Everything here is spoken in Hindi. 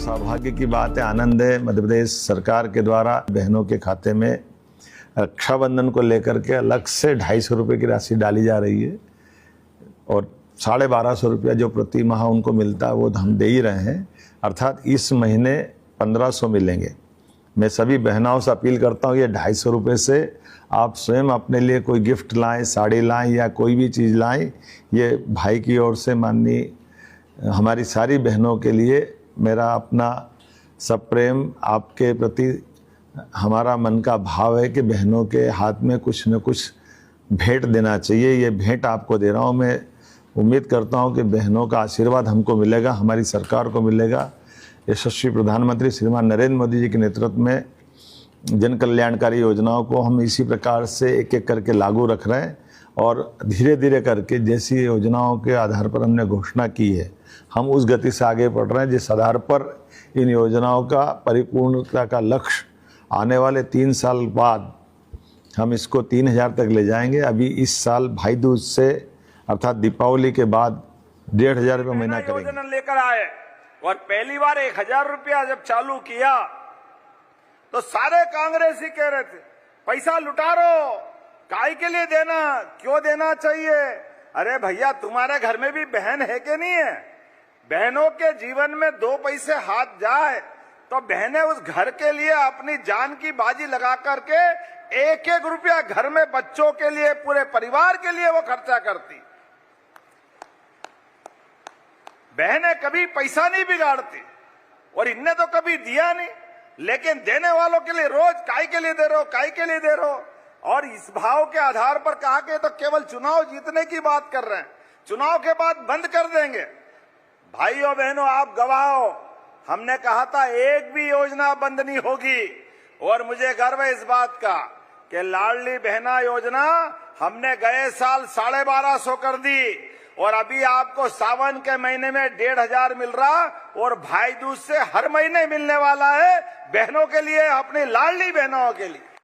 सौभाग्य की बात है, आनंद है। मध्य प्रदेश सरकार के द्वारा बहनों के खाते में रक्षाबंधन को लेकर के अलग से 250 रुपये की राशि डाली जा रही है और 1250 रुपया जो प्रति माह उनको मिलता है वो हम दे ही रहे हैं। अर्थात इस महीने 1500 मिलेंगे। मैं सभी बहनों से अपील करता हूँ, ये 250 रुपये से आप स्वयं अपने लिए कोई गिफ्ट लाएं, साड़ी लाएं या कोई भी चीज़ लाएं। ये भाई की ओर से माननीय हमारी सारी बहनों के लिए मेरा अपना सब प्रेम आपके प्रति हमारा मन का भाव है कि बहनों के हाथ में कुछ न कुछ भेंट देना चाहिए। ये भेंट आपको दे रहा हूँ। मैं उम्मीद करता हूँ कि बहनों का आशीर्वाद हमको मिलेगा, हमारी सरकार को मिलेगा। यशस्वी प्रधानमंत्री श्रीमान नरेंद्र मोदी जी के नेतृत्व में जन कल्याणकारी योजनाओं को हम इसी प्रकार से एक एक करके लागू रख रहे हैं और धीरे धीरे करके जैसी योजनाओं के आधार पर हमने घोषणा की है हम उस गति से आगे बढ़ रहे हैं, जिस आधार पर इन योजनाओं का परिपूर्णता का लक्ष्य आने वाले 3 साल बाद हम इसको 3000 तक ले जाएंगे। अभी इस साल भाई दूज से अर्थात दीपावली के बाद 1500 रुपये महीना करेंगे। योजना लेकर आए और पहली बार 1000 रुपया जब चालू किया तो सारे कांग्रेसी कह रहे थे पैसा लुटा रो, काय के लिए देना, क्यों देना चाहिए। अरे भैया, तुम्हारे घर में भी बहन है कि नहीं है? बहनों के जीवन में 2 पैसे हाथ जाए तो बहनें उस घर के लिए अपनी जान की बाजी लगा करके 1-1 रुपया घर में बच्चों के लिए, पूरे परिवार के लिए वो खर्चा करती। बहनें कभी पैसा नहीं बिगाड़ती और इनने तो कभी दिया नहीं, लेकिन देने वालों के लिए रोज काय के लिए दे रहे हो, काय के लिए दे रहे हो। और इस भाव के आधार पर कहा कि तो केवल चुनाव जीतने की बात कर रहे हैं, चुनाव के बाद बंद कर देंगे। भाइयों बहनों, आप गवाह हो, हमने कहा था एक भी योजना बंद नहीं होगी और मुझे गर्व है इस बात का कि लाडली बहना योजना हमने गए साल 1250 कर दी और अभी आपको सावन के महीने में 1500 मिल रहा और भाई दूज से हर महीने मिलने वाला है बहनों के लिए, अपनी लाडली बहनों के लिए।